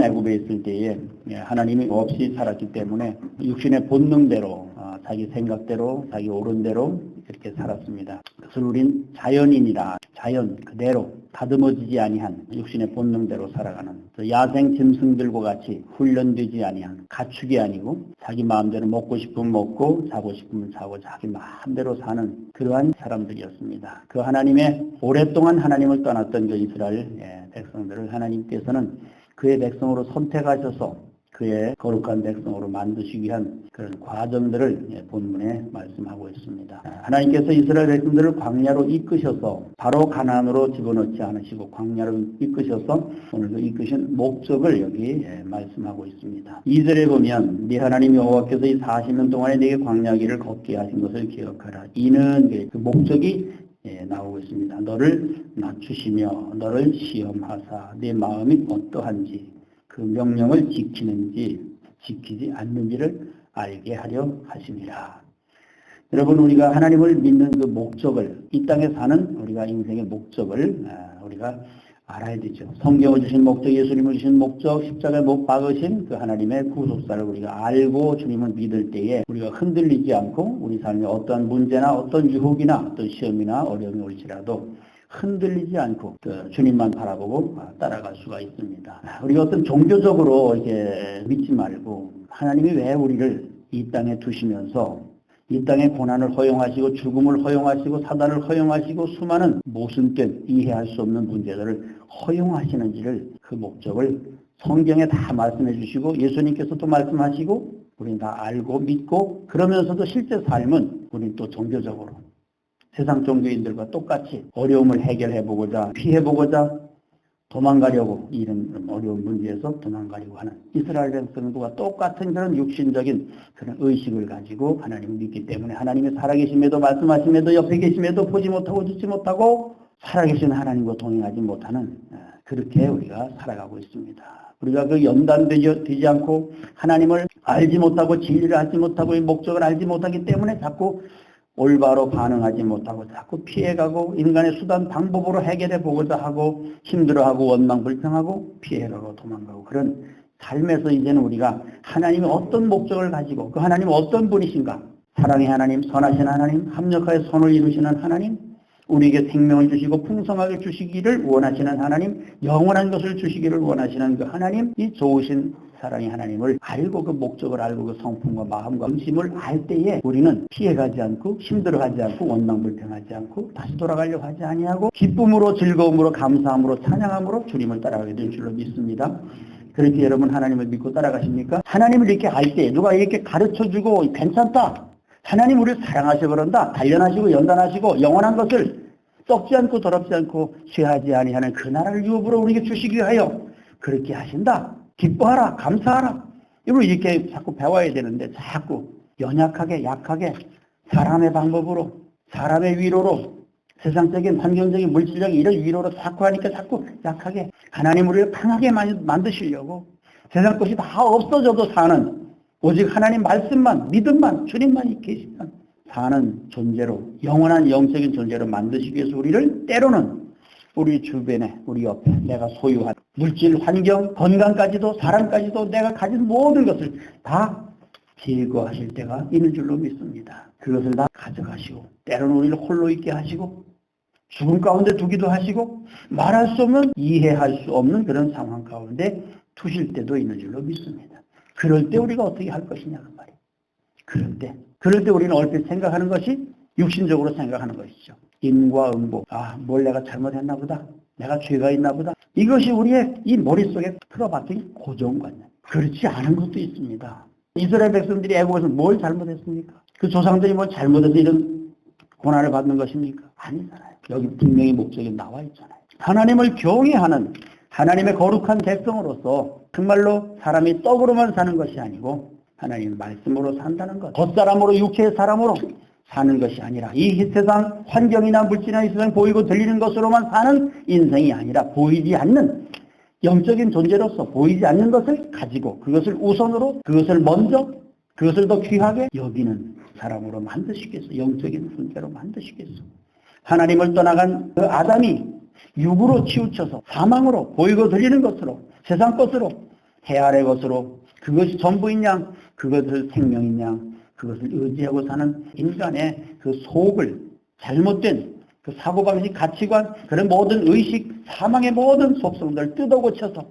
애굽에 있을 때에 하나님이 없이 살았기 때문에 육신의 본능대로 자기 생각대로 자기 옳은 대로 이렇게 살았습니다. 그것을 우린 자연인이라 자연 그대로 다듬어지지 아니한 육신의 본능대로 살아가는 야생 짐승들과 같이 훈련되지 아니한 가축이 아니고 자기 마음대로 먹고 싶으면 먹고 자고 싶으면 자고 자기 마음대로 사는 그러한 사람들이었습니다. 그 하나님의 오랫동안 하나님을 떠났던 그 이스라엘 백성들을 하나님께서는 그의 백성으로 선택하셔서 그의 거룩한 백성으로 만드시기 위한 그런 과정들을 본문에 말씀하고 있습니다. 하나님께서 이스라엘 백성들을 광야로 이끄셔서 바로 가나안으로 집어넣지 않으시고 광야로 이끄셔서 오늘도 이끄신 목적을 여기 말씀하고 있습니다. 2절에 보면 네 하나님 여호와께서 이 40년 동안에 네게 광야 길을 걷게 하신 것을 기억하라. 이는 그 목적이 나오고 있습니다. 너를 낮추시며 너를 시험하사 네 마음이 어떠한지 그 명령을 지키는지 지키지 않는지를 알게 하려 하심이라. 여러분 우리가 하나님을 믿는 그 목적을 이 땅에 사는 우리가 인생의 목적을 우리가 알아야 되죠. 성경을 주신 목적, 예수님을 주신 목적, 십자가에 못 박으신 그 하나님의 구속사를 우리가 알고 주님을 믿을 때에 우리가 흔들리지 않고 우리 삶에 어떠한 문제나 어떤 유혹이나 어떤 시험이나 어려움이 올지라도 흔들리지 않고 주님만 바라보고 따라갈 수가 있습니다. 우리가 어떤 종교적으로 이렇게 믿지 말고 하나님이 왜 우리를 이 땅에 두시면서 이 땅의 고난을 허용하시고 죽음을 허용하시고 사단을 허용하시고 수많은 모순된 이해할 수 없는 문제들을 허용하시는지를 그 목적을 성경에 다 말씀해 주시고 예수님께서도 말씀하시고 우리는 다 알고 믿고 그러면서도 실제 삶은 우리는 또 종교적으로 세상 종교인들과 똑같이 어려움을 해결해보고자 피해보고자 도망가려고 이런 어려운 문제에서 도망가려고 하는 이스라엘 백성들과 똑같은 그런 육신적인 그런 의식을 가지고 하나님을 믿기 때문에 하나님의 살아계심에도 말씀하심에도 옆에 계심에도 보지 못하고 듣지 못하고 살아계신 하나님과 동행하지 못하는 그렇게 우리가 살아가고 있습니다. 우리가 그 연단되지 않고 하나님을 알지 못하고 진리를 알지 못하고 이 목적을 알지 못하기 때문에 자꾸 올바로 반응하지 못하고 자꾸 피해가고 인간의 수단 방법으로 해결해 보고자 하고 힘들어하고 원망불평하고 피해가고 도망가고 그런 삶에서 이제는 우리가 하나님이 어떤 목적을 가지고 그 하나님은 어떤 분이신가 사랑의 하나님, 선하신 하나님, 합력하여 선을 이루시는 하나님 우리에게 생명을 주시고 풍성하게 주시기를 원하시는 하나님 영원한 것을 주시기를 원하시는 그 하나님 이 좋으신 사랑의 하나님을 알고 그 목적을 알고 그 성품과 마음과 음심을 알 때에 우리는 피해가지 않고 힘들어하지 않고 원망불평하지 않고 다시 돌아가려고 하지 아니하고 기쁨으로 즐거움으로 감사함으로 찬양함으로 주님을 따라가게 될 줄로 믿습니다. 그렇게 여러분 하나님을 믿고 따라가십니까? 하나님을 이렇게 알 때 누가 이렇게 가르쳐주고 괜찮다. 하나님 우리를 사랑하시고 그런다. 단련하시고 연단하시고 영원한 것을 썩지 않고 더럽지 않고 쇠하지 아니하는 그 나라를 유업으로 우리에게 주시기 위하여 그렇게 하신다. 기뻐하라. 감사하라. 이걸 이렇게 자꾸 배워야 되는데 자꾸 연약하게 약하게 사람의 방법으로 사람의 위로로 세상적인 환경적인 물질적인 이런 위로로 자꾸 하니까 자꾸 약하게 하나님 우리를 강하게 만드시려고 세상 것이 다 없어져도 사는 오직 하나님 말씀만 믿음만 주님만이 계시면 사는 존재로 영원한 영적인 존재로 만드시기 위해서 우리를 때로는 우리 주변에 우리 옆에 내가 소유한 물질 환경 건강까지도 사랑까지도 내가 가진 모든 것을 다 제거하실 때가 있는 줄로 믿습니다. 그것을 다 가져가시고 때로는 우리를 홀로 있게 하시고 죽음 가운데 두기도 하시고 말할 수 없는 이해할 수 없는 그런 상황 가운데 두실 때도 있는 줄로 믿습니다. 그럴 때 우리가 어떻게 할 것이냐 그 말이에요. 그럴 때 우리는 얼핏 생각하는 것이 육신적으로 생각하는 것이죠. 인과응보. 뭘 내가 잘못했나 보다. 내가 죄가 있나 보다. 이것이 우리의 이 머릿속에 틀어박힌 고정관념. 그렇지 않은 것도 있습니다. 이스라엘 백성들이 애국에서 뭘 잘못했습니까? 그 조상들이 뭘 잘못해서 이런 고난을 받는 것입니까? 아니잖아요. 여기 분명히 목적이 나와 있잖아요. 하나님을 경외하는 하나님의 거룩한 백성으로서 정말로 사람이 떡으로만 사는 것이 아니고 하나님의 말씀으로 산다는 것. 겉사람으로 육체의 사람으로 사는 것이 아니라 이 세상 환경이나 물질이나 이 세상 보이고 들리는 것으로만 사는 인생이 아니라 보이지 않는 영적인 존재로서 보이지 않는 것을 가지고 그것을 우선으로 그것을 먼저 그것을 더 귀하게 여기는 사람으로 만드시겠어. 영적인 존재로 만드시겠어. 하나님을 떠나간 그 아담이 육으로 치우쳐서 사망으로 보이고 들리는 것으로 세상 것으로 해 아래 것으로 그것이 전부이냐, 그것을 생명이냐, 그것을 의지하고 사는 인간의 그 속을 잘못된 그 사고방식, 가치관, 그런 모든 의식, 사망의 모든 속성들을 뜯어고쳐서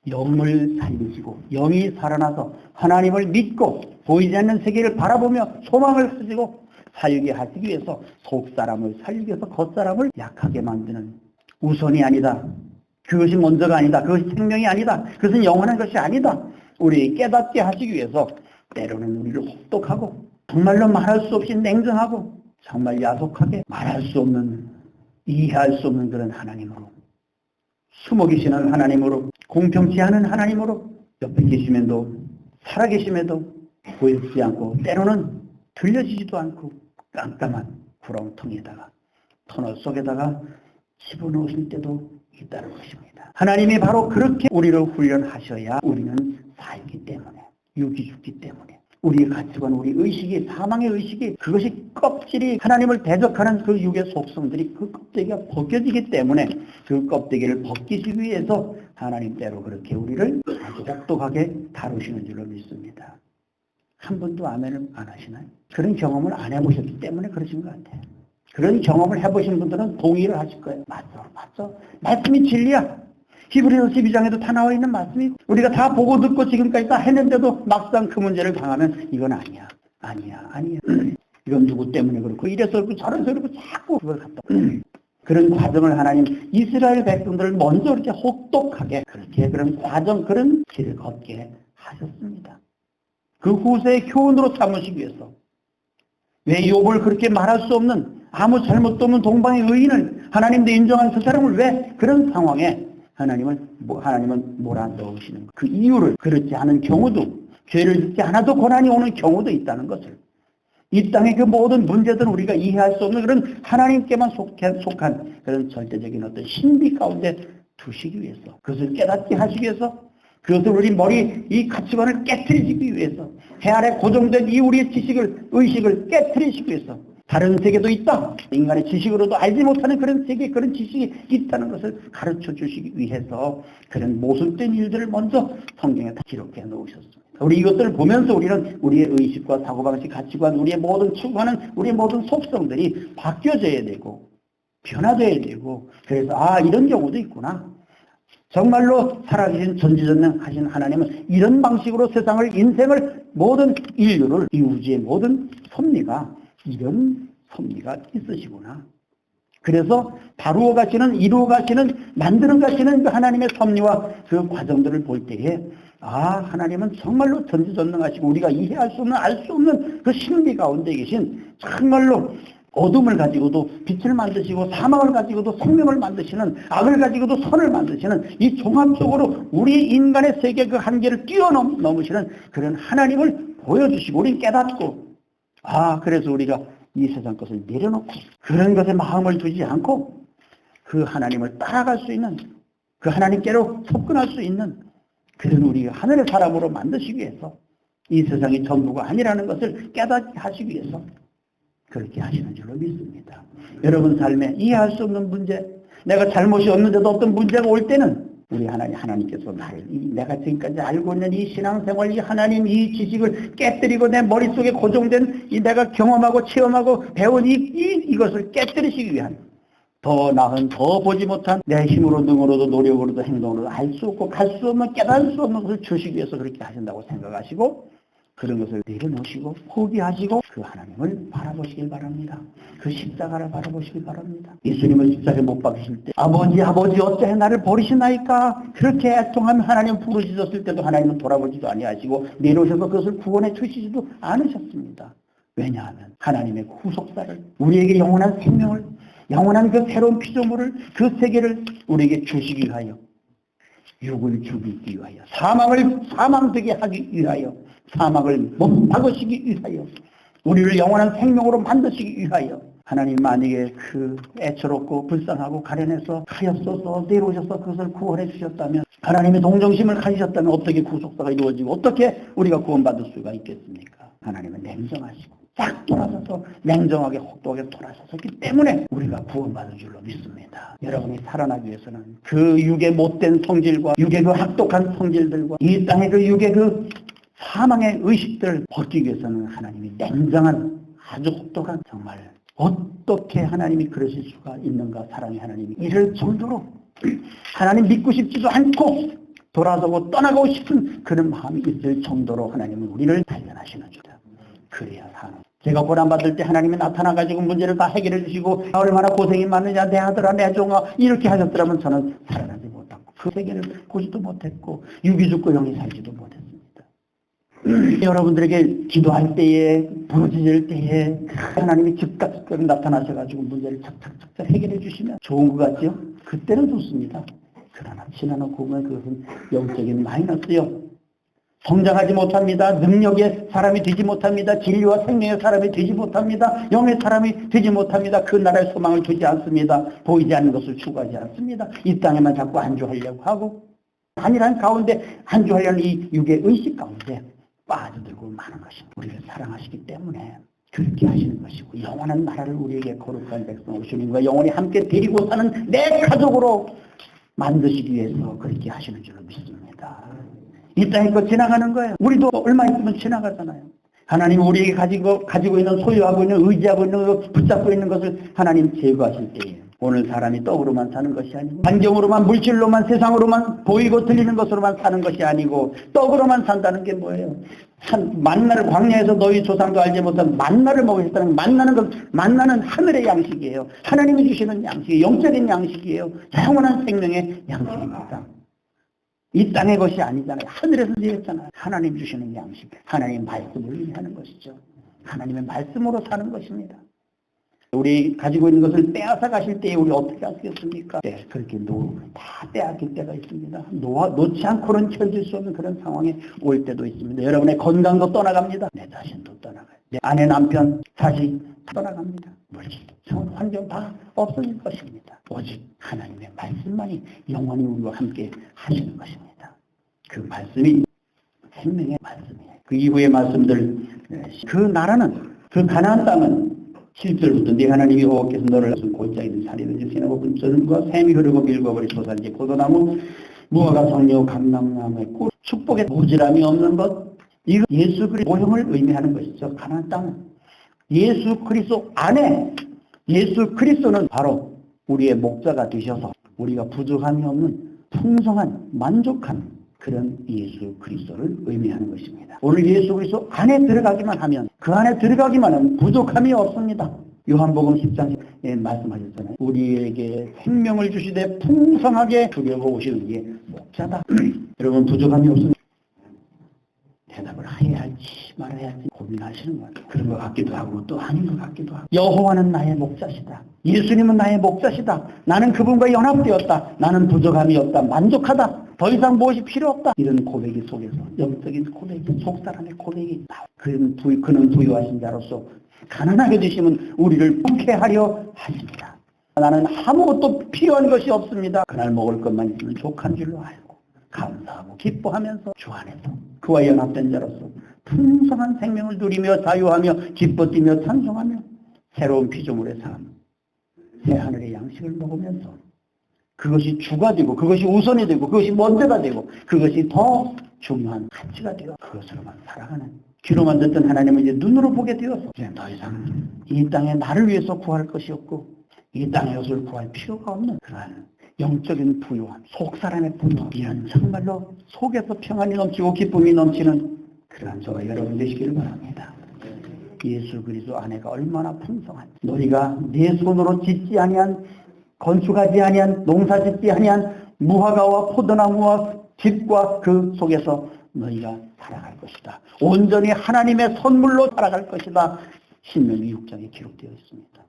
영을 살리시고 영이 살아나서 하나님을 믿고 보이지 않는 세계를 바라보며 소망을 가지고 살게 하시기 위해서 속사람을 살리기 위해서 겉사람을 약하게 만드는 우선이 아니다. 그것이 먼저가 아니다. 그것이 생명이 아니다. 그것은 영원한 것이 아니다. 우리 깨닫게 하시기 위해서 때로는 우리를 혹독하고 정말로 말할 수 없이 냉정하고 정말 야속하게 말할 수 없는, 이해할 수 없는 그런 하나님으로, 숨어 계시는 하나님으로, 공평치 않은 하나님으로 옆에 계심에도 살아계심에도 보이지 않고 때로는 들려지지도 않고 깜깜한 구렁텅이에다가 터널 속에다가 집어넣으실 때도 있다는 것입니다. 하나님이 바로 그렇게 우리를 훈련하셔야 우리는 살기 때문에, 육이 죽기 때문에 우리의 가치관, 우리 의식이, 사망의 의식이, 그것이 껍질이 하나님을 대적하는 그 육의 속성들이 그 껍데기가 벗겨지기 때문에 그 껍데기를 벗기시기 위해서 하나님대로 그렇게 우리를 아주 혹독하게 다루시는 줄로 믿습니다. 한 번도 아멘을 안 하시나요? 그런 경험을 안 해보셨기 때문에 그러신 것 같아요. 그런 경험을 해보신 분들은 동의를 하실 거예요. 맞죠. 말씀이 진리야. 히브리서 12장에도 다 나와 있는 말씀이, 우리가 다 보고 듣고 지금까지 다 했는데도 막상 그 문제를 당하면 이건 아니야. 이건 누구 때문에 그렇고 이래서 그렇고 저래서 그렇고 자꾸 그걸 갖다 그런 과정을 하나님 이스라엘 백성들을 먼저 이렇게 혹독하게 그렇게 그런 과정, 그런 길을 걷게 하셨습니다. 그 후세의 교훈으로 삼으시기 위해서. 왜 욥을 그렇게 말할 수 없는 아무 잘못도 없는 동방의 의인을 하나님도 인정한 그 사람을 왜 그런 상황에 하나님은 몰아넣으시는 그 이유를, 그렇지 않은 경우도, 죄를 짓지 않아도 고난이 오는 경우도 있다는 것을, 이 땅의 그 모든 문제들은 우리가 이해할 수 없는 그런 하나님께만 속한 그런 절대적인 어떤 신비 가운데 두시기 위해서, 그것을 깨닫게 하시기 위해서, 그것을 우리 머리 이 가치관을 깨트리시기 위해서, 해 아래 고정된 이 우리의 지식을, 의식을 깨트리시기 위해서, 다른 세계도 있다. 인간의 지식으로도 알지 못하는 그런 세계, 그런 지식이 있다는 것을 가르쳐 주시기 위해서 그런 모순된 일들을 먼저 성경에 다 기록해 놓으셨습니다. 우리 이것들을 보면서 우리는 우리의 의식과 사고방식, 가치관, 우리의 모든 추구하는 우리의 모든 속성들이 바뀌어져야 되고 변화되어야 되고, 그래서 이런 경우도 있구나. 정말로 살아계신 전지전능하신 하나님은 이런 방식으로 세상을, 인생을, 모든 인류를, 이 우주의 모든 섭리가 이런 섭리가 있으시구나. 그래서 다루어 가시는, 이루어 가시는, 만들어 가시는 그 하나님의 섭리와 그 과정들을 볼 때에 하나님은 정말로 전지전능하시고 우리가 이해할 수 없는, 알 수 없는 그 신비 가운데 계신, 정말로 어둠을 가지고도 빛을 만드시고 사망을 가지고도 생명을 만드시는, 악을 가지고도 선을 만드시는, 이 종합적으로 우리 인간의 세계 그 한계를 뛰어넘으시는 그런 하나님을 보여주시고 우리는 깨닫고, 그래서 우리가 이 세상 것을 내려놓고 그런 것에 마음을 두지 않고 그 하나님을 따라갈 수 있는, 그 하나님께로 접근할 수 있는 그런 우리가 하늘의 사람으로 만드시기 위해서, 이 세상이 전부가 아니라는 것을 깨닫게 하시기 위해서 그렇게 하시는 줄로 믿습니다. 여러분 삶에 이해할 수 없는 문제, 내가 잘못이 없는데도 어떤 문제가 올 때는 우리 하나님께서 내가 지금까지 알고 있는 이 신앙생활, 이 하나님 이 지식을 깨뜨리고 내 머릿속에 고정된 이 내가 경험하고 체험하고 배운 이것을 깨뜨리시기 위한, 더 나은, 더 보지 못한 내 힘으로, 능으로도, 노력으로도, 행동으로도 알 수 없고 갈 수 없는, 깨달을 수 없는 것을 주시기 위해서 그렇게 하신다고 생각하시고, 그런 것을 내려놓으시고 포기하시고 그 하나님을 바라보시길 바랍니다. 그 십자가를 바라보시길 바랍니다. 예수님을 십자가에 못 박으실 때 아버지 어찌해 나를 버리시나이까, 그렇게 애통하며 하나님 부르짖었을 때도 하나님은 돌아보지도 아니하시고 내려오셔서 그것을 구원해 주시지도 않으셨습니다. 왜냐하면 하나님의 구속사를, 우리에게 영원한 생명을, 영원한 그 새로운 피조물을, 그 세계를 우리에게 주시기 위하여, 육을 죽이기 위하여, 사망을 사망되게 하기 위하여, 사망을 못 박으시기 위하여, 우리를 영원한 생명으로 만드시기 위하여, 하나님 만약에 그 애처롭고 불쌍하고 가련해서 하였소서 내려오셔서 그것을 구원해 주셨다면, 하나님의 동정심을 가지셨다면 어떻게 구속사가 이루어지고 어떻게 우리가 구원받을 수가 있겠습니까? 하나님은 냉정하시고 싹 돌아서서 냉정하게 혹독하게 돌아섰기 때문에 우리가 구원받은 줄로 믿습니다. 여러분이 살아나기 위해서는 그 육의 못된 성질과 육의 그 학독한 성질들과 이 땅의 그 육의 그 사망의 의식들을 벗기 위해서는 하나님이 냉정한 아주 혹독한 정말 어떻게 하나님이 그러실 수가 있는가 사랑의 하나님이 이럴 정도로 하나님 믿고 싶지도 않고 돌아서고 떠나고 싶은 그런 마음이 있을 정도로 하나님은 우리를 발견하시는 줄이다. 그래야 사는. 제가 고난받을 때 하나님이 나타나가지고 문제를 다 해결해 주시고 얼마나 고생이 많으냐 내 아들아 내 종아 이렇게 하셨더라면 저는 살아나지 못하고 그 세계를 보지도 못했고 육이 죽고 영이 살지도 못했습니다. 여러분들에게 기도할 때에 부르짖을 때에 하나님이 즉각 나타나셔가지고 문제를 착착착착 해결해 주시면 좋은 것 같죠? 그때는 좋습니다. 그러나 지나놓고 보면 그것은 영적인 마이너스요. 성장하지 못합니다. 능력의 사람이 되지 못합니다. 진리와 생명의 사람이 되지 못합니다. 영의 사람이 되지 못합니다. 그 나라의 소망을 두지 않습니다. 보이지 않는 것을 추구하지 않습니다. 이 땅에만 자꾸 안주하려고 하고 안일한 가운데 안주하려는 이 육의 의식 가운데 빠져들고 마는 것입니다. 우리를 사랑하시기 때문에 그렇게 하시는 것이고 영원한 나라를 우리에게 거룩한 백성 주님과 영원히 함께 데리고 사는 내 가족으로 만드시기 위해서 그렇게 하시는 줄로 믿습니다. 이 땅에 거 지나가는 거예요. 우리도 얼마 있으면 지나가잖아요. 하나님 우리에게 가지고 있는 소유하고 있는 의지하고 있는 것, 붙잡고 있는 것을 하나님 제거하실 때에 오늘 사람이 떡으로만 사는 것이 아니고 환경으로만 물질로만 세상으로만 보이고 들리는 것으로만 사는 것이 아니고 떡으로만 산다는 게 뭐예요? 만나를 광야에서 너희 조상도 알지 못한 만나를 먹으셨다는 만나는 하늘의 양식이에요. 하나님이 주시는 양식이에요. 영적인 양식이에요. 영원한 생명의 양식입니다. 이 땅의 것이 아니잖아요. 하늘에서 내렸잖아요. 하나님 주시는 양식, 하나님의 말씀을 의미하는 것이죠. 하나님의 말씀으로 사는 것입니다. 우리 가지고 있는 것을 빼앗아 가실 때에 우리 어떻게 하시겠습니까? 네, 그렇게 다 빼앗길 때가 있습니다. 놓지 않고는 견딜 수 없는 그런 상황에 올 때도 있습니다. 여러분의 건강도 떠나갑니다. 내 자신도 떠나가요. 내 아내, 남편, 자식 떠나갑니다. 물질, 환경 다 없어질 것입니다. 오직 하나님의 말씀만이 영원히 우리와 함께 하시는 것입니다. 그 말씀이 생명의 말씀이에요. 그 이후의 말씀들, 그 나라는, 그 가나안 땅은 7절부터 네 하나님이 여호와께서 너를 골짜기든 산이든 지나고 분전과 샘이 흐르고 밀고버리 소산지 포도나무 무화과 성려 감람나무의 꽃 축복의 모질함이 없는 것 이거 예수 그리스도 모형을 의미하는 것이죠. 가나안 땅은 예수 그리스도 안에 예수 그리스도는 바로 우리의 목자가 되셔서 우리가 부족함이 없는 풍성한 만족한 그런 예수 그리스도를 의미하는 것입니다. 오늘 예수 그리스도 안에 들어가기만 하면 그 안에 들어가기만 하면 부족함이 없습니다. 요한복음 10장에 말씀하셨잖아요. 우리에게 생명을 주시되 풍성하게 주려고 오시는 게 목자다. 여러분 부족함이 없습니다. 대답을 해야 할지 말아야 할지 고민하시는 것 같아요. 그런 것 같기도 하고 또 아닌 것 같기도 하고 여호와는 나의 목자시다. 예수님은 나의 목자시다. 나는 그분과 연합되었다. 나는 부족함이 없다. 만족하다. 더 이상 무엇이 필요 없다. 이런 고백이 속에서 영적인 고백이 속사람의 고백이 그는 부유하신 자로서 가난하게 되시면 우리를 부쾌하려 하십니다. 나는 아무것도 필요한 것이 없습니다. 그날 먹을 것만 있으면 족한 줄로 알고 감사하고 기뻐하면서 주 안에서 그와 연합된 자로서 풍성한 생명을 누리며 자유하며 기뻐 뛰며 찬송하며 새로운 피조물의 삶 새하늘의 양식을 먹으면서 그것이 주가 되고 그것이 우선이 되고 그것이 먼저가 되고 그것이 더 중요한 가치가 되어 그것으로만 살아가는 귀로만 듣던 하나님을 이제 눈으로 보게 되어서 이제 더 이상 이 땅에 나를 위해서 구할 것이 없고 이 땅의 것을 구할 필요가 없는 그러한 영적인 부유함, 속사람의 부유함 이런 정말로 속에서 평안이 넘치고 기쁨이 넘치는 그러한 저와 여러분 되시기를 바랍니다. 예수 그리스도 안에가 얼마나 풍성한지 너희가 네 손으로 짓지 아니한 건축하지 아니한 농사 짓지 아니한 무화과와 포도나무와 집과 그 속에서 너희가 살아갈 것이다. 온전히 하나님의 선물로 살아갈 것이다. 신명기 6장에 기록되어 있습니다.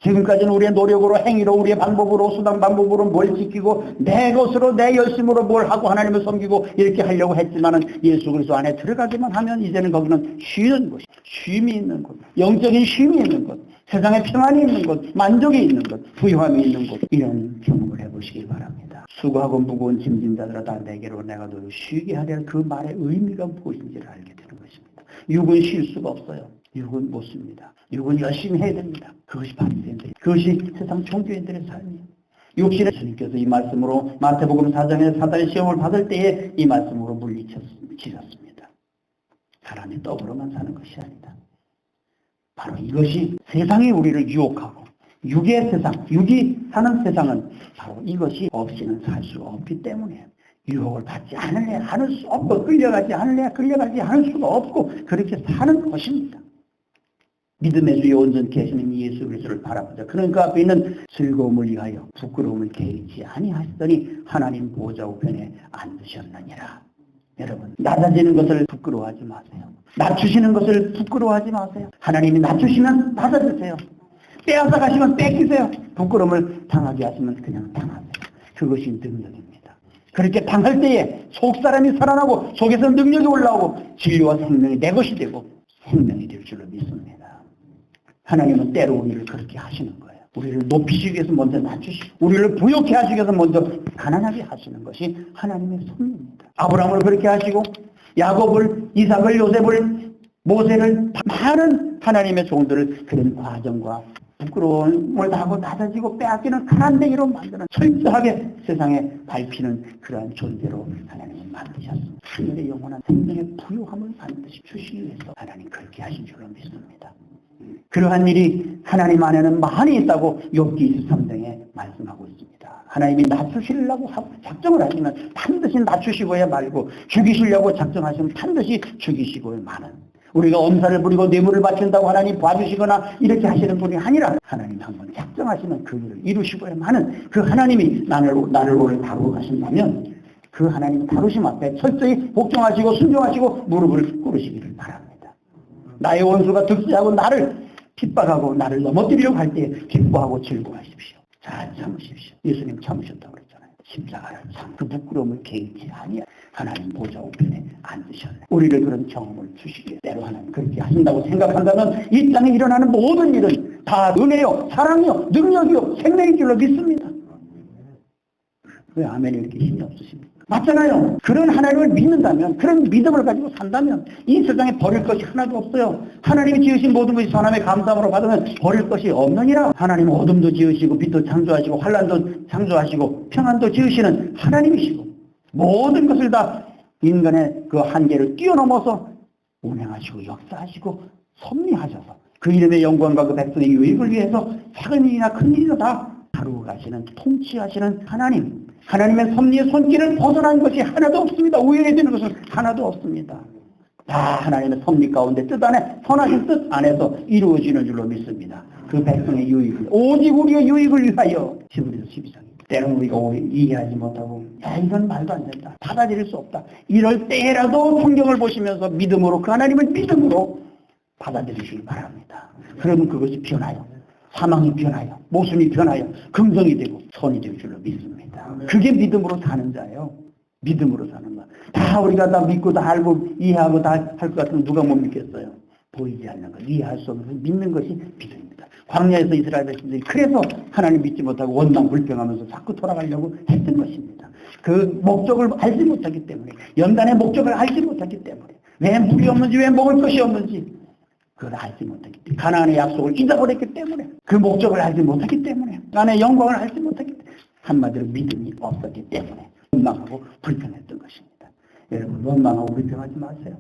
지금까지는 우리의 노력으로 행위로 우리의 방법으로 수단 방법으로 뭘 지키고 내 것으로 내 열심으로 뭘 하고 하나님을 섬기고 이렇게 하려고 했지만은 예수 그리스도 안에 들어가기만 하면 이제는 거기는 쉬는 곳, 쉼이 있는 곳, 영적인 쉼이 있는 곳, 세상에 평안이 있는 곳, 만족이 있는 곳, 부유함이 있는 곳 이런 경험을 해보시기 바랍니다. 수고하고 무거운 짐진 자들아 다 내게로 내가 너를 쉬게 하려 그 말의 의미가 무엇인지를 알게 되는 것입니다. 육은 쉴 수가 없어요. 육은 못 씁니다. 육은 열심히 해야 됩니다. 그것이 바리새인들, 그것이 세상 종교인들의 삶이에요. 육신의 주님께서 이 말씀으로 마태복음 4장에 사단의 시험을 받을 때에 이 말씀으로 물리치셨습니다. 사람이 떡으로만 사는 것이 아니다. 바로 이것이 세상이 우리를 유혹하고 육의 세상, 육이 사는 세상은 바로 이것이 없이는 살 수 없기 때문에 유혹을 받지 않을래 하는 수 없고 끌려가지 않을래 끌려가지 않을 수가 없고 그렇게 사는 것입니다. 믿음의 주에 온전케 하시는 예수 그리스도를 바라보자. 그러니까 앞에 있는 즐거움을 위하여 부끄러움을 개의치 아니하시더니 하나님 보좌 우편에 앉으셨느니라. 여러분, 낮아지는 것을 부끄러워하지 마세요. 낮추시는 것을 부끄러워하지 마세요. 하나님이 낮추시면 낮아지세요. 빼앗아 가시면 뺏기세요. 부끄러움을 당하게 하시면 그냥 당하세요. 그것이 능력입니다. 그렇게 당할 때에 속사람이 살아나고 속에서 능력이 올라오고 진리와 생명이 내 것이 되고 생명이 될 줄로 믿습니다. 하나님은 때로 우리를 그렇게 하시는 거예요. 우리를 높이시기 위해서 먼저 낮추시고 우리를 부욕해 하시기 위해서 먼저 가난하게 하시는 것이 하나님의 섭리입니다. 아브라함을 그렇게 하시고 야곱을, 이삭을, 요셉을, 모세를 많은 하나님의 종들을 그런 과정과 부끄러움을 당하고 낮아지고 빼앗기는 가난뱅이로 만드는 철저하게 세상에 밟히는 그러한 존재로 하나님은 만드셨습니다. 하늘의 영원한 생명의 부요함을 반드시 주시기 위해서 하나님 그렇게 하신 줄로 믿습니다. 그러한 일이 하나님 안에는 많이 있다고 욥기 23장에 말씀하고 있습니다. 하나님이 낮추시려고 작정을 하시면 반드시 낮추시고야 말고 죽이시려고 작정하시면 반드시 죽이시고야 마는 우리가 엄살을 부리고 뇌물을 바친다고 하나님 봐주시거나 이렇게 하시는 분이 아니라 하나님 한번 작정하시면 그 일을 이루시고야 마는 그 하나님이 나를 오늘 다루고 가신다면 그 하나님 다루심 앞에 철저히 복종하시고 순종하시고 무릎을 꿇으시기를 바랍니다. 나의 원수가 득세하고 나를 핍박하고 나를 넘어뜨리려고 할 때 기뻐하고 즐거워하십시오. 잘 참으십시오. 예수님 참으셨다고 그랬잖아요. 십자가를 참 그 부끄러움을 개의치 아니야. 하나님 보좌 우편에 앉으셨네. 우리를 그런 경험을 주시기에 때로 하나님 그렇게 하신다고 생각한다면 이 땅에 일어나는 모든 일은 다 은혜요, 사랑이요, 능력이요, 생명인 줄로 믿습니다. 왜 아멘이 이렇게 힘이 없으십니까? 맞잖아요. 그런 하나님을 믿는다면, 그런 믿음을 가지고 산다면 이 세상에 버릴 것이 하나도 없어요. 하나님이 지으신 모든 것이 선함의 감사함으로 받으면 버릴 것이 없느니라. 하나님은 어둠도 지으시고 빛도 창조하시고 환란도 창조하시고 평안도 지으시는 하나님이시고 모든 것을 다 인간의 그 한계를 뛰어넘어서 운행하시고 역사하시고 섭리하셔서 그 이름의 영광과 그 백성의 유익을 위해서 작은 일이나 큰 일이나 다 다루고 가시는 통치하시는 하나님, 하나님의 섭리의 손길을 벗어난 것이 하나도 없습니다. 우연해지는 것은 하나도 없습니다. 다 하나님의 섭리 가운데 뜻 안에 선하신 뜻 안에서 이루어지는 줄로 믿습니다. 그 백성의 유익을 오직 우리의 유익을 위하여 히브리서 12장 때로는 우리가 이해하지 못하고 야 이건 말도 안 된다. 받아들일 수 없다. 이럴 때라도 성경을 보시면서 믿음으로 그 하나님을 믿음으로 받아들이시기 바랍니다. 그러면 그것이 변하여 사망이 변하여 모순이 변하여 긍정이 되고 선이 될 줄로 믿습니다. 그게 믿음으로 사는 자예요. 믿음으로 사는 거. 다 우리가 다 믿고 다 알고 이해하고 다 할 것 같으면 누가 못 믿겠어요. 보이지 않는 것, 이해할 수 없는 것, 믿는 것이 믿음입니다. 광야에서 이스라엘 백성들이 그래서 하나님 믿지 못하고 원망 불평하면서 자꾸 돌아가려고 했던 것입니다. 그 목적을 알지 못하기 때문에 연단의 목적을 알지 못하기 때문에 왜 물이 없는지 왜 먹을 것이 없는지 그걸 알지 못했기 때문에 가나안의 약속을 잊어버렸기 때문에 그 목적을 알지 못했기 때문에 하나님의 영광을 알지 못했기 때문에 한마디로 믿음이 없었기 때문에 원망하고 불평했던 것입니다. 여러분 원망하고 불평하지 마세요.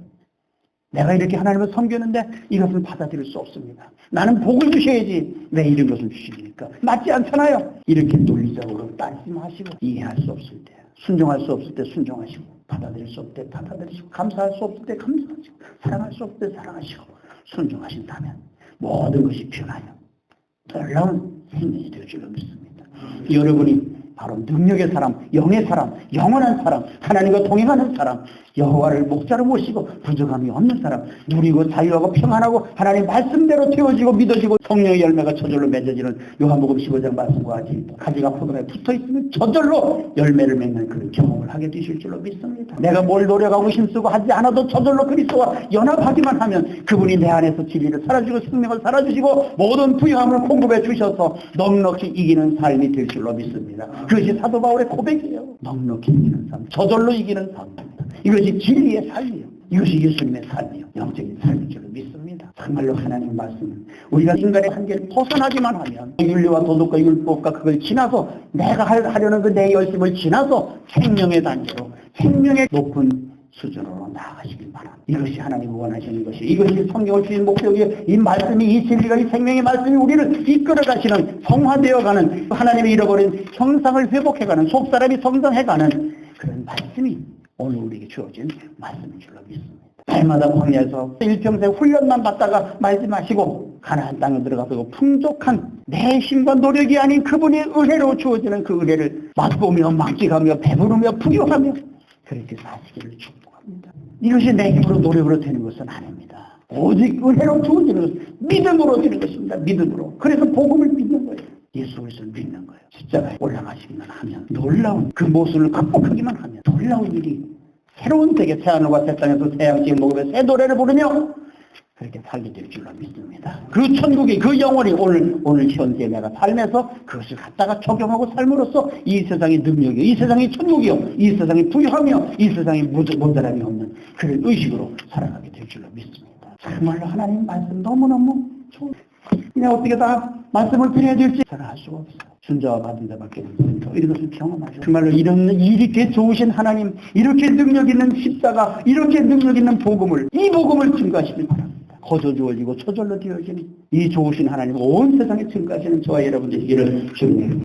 내가 이렇게 하나님을 섬겼는데 이것은 받아들일 수 없습니다. 나는 복을 주셔야지 왜 이런 것을 주십니까? 맞지 않잖아요. 이렇게 논리적으로 따지지 마시고 이해할 수 없을 때 순종할 수 없을 때 순종하시고 받아들일 수 없을 때 받아들이시고 감사할 수 없을 때 감사하시고 사랑할 수 없을 때 사랑하시고 순종하신다면 모든 것이 변하여 놀라운 생명이 될 줄로 믿습니다. 여러분이 바로 능력의 사람, 영의 사람, 영원한 사람, 하나님과 동행하는 사람, 여호와를 목자로 모시고 부족함이 없는 사람, 누리고 자유하고 평안하고 하나님 말씀대로 태워지고 믿어지고 성령의 열매가 저절로 맺어지는 요한복음 15장 말씀과 같이 가지가 포도에 붙어있으면 저절로 열매를 맺는 그런 경험을 하게 되실 줄로 믿습니다. 내가 뭘 노력하고 힘쓰고 하지 않아도 저절로 그리스도와 연합하기만 하면 그분이 내 안에서 진리를 살아주고 생명을 살아주시고 모든 부유함을 공급해 주셔서 넉넉히 이기는 삶이 될 줄로 믿습니다. 그것이 사도 바울의 고백이에요. 넉넉히 이기는 삶, 저절로 이기는 삶입니다. 이것이 진리의 삶이에요. 이것이 예수님의 삶이요, 영적인 삶인 줄로 믿습니다. 정말로 하나님 말씀은 우리가 인간의 한계를 벗어나기만 하면 윤리와 도덕과 율법과 그걸 지나서 내가 하려는 그 내 열심을 지나서 생명의 단계로 생명의 높은 수준으로 나아가시길 바랍니다. 이것이 하나님이 원하시는 것이, 이것이 성경을 주신 목적이에요. 이 말씀이, 이 진리가, 이 생명의 말씀이 우리를 이끌어가시는, 성화되어가는, 하나님이 잃어버린 형상을 회복해가는, 속사람이 성장해가는 그런 말씀이 오늘 우리에게 주어진 말씀인 줄로 믿습니다. 날마다 광야에서 일평생 훈련만 받다가 말지 마시고 가나안 땅에 들어가서 풍족한 내 힘과 노력이 아닌 그분의 은혜로 주어지는 그 은혜를 맛보며 만끽하며 배부르며 부유하며 그렇게 사시기를 축복합니다. 이것이 내 힘으로 노력으로 되는 것은 아닙니다. 오직 은혜로 주어지는 것은 믿음으로 되는 것입니다. 믿음으로. 그래서 복음을 믿는 거예요. 예수 그리스도를 믿는 거예요. 십자가에 올라가시기만 하면, 놀라운 그 모습을 극복하기만 하면 놀라운 일이, 새로운 세계, 새하늘과 새 땅에서 새 양식 먹으며 새 노래를 부르며 그렇게 살게 될 줄로 믿습니다. 그 천국이, 그 영원히 오늘 현재 내가 삶에서 그것을 갖다가 적용하고 삶으로써 이 세상의 능력이요, 이 세상의 천국이요, 이 세상의 부유하며 이 세상의 모자람이 없는 그런 의식으로 살아가게 될 줄로 믿습니다. 정말로 하나님 말씀 너무너무 좋은, 그냥 어떻게 다 말씀을 드려야 될지 잘 알 수가 없어요. 순자와 받은 자밖에 없어요. 이런 것을 경험하죠. 정말로 이렇게 좋으신 하나님, 이렇게 능력 있는 십자가, 이렇게 능력 있는 복음을, 이 복음을 증거하시길 바랍니다. 거저 주어지고 초절로 되어지는 이 좋으신 하나님, 온 세상에 증거하시는 저와 여러분들에게를 주님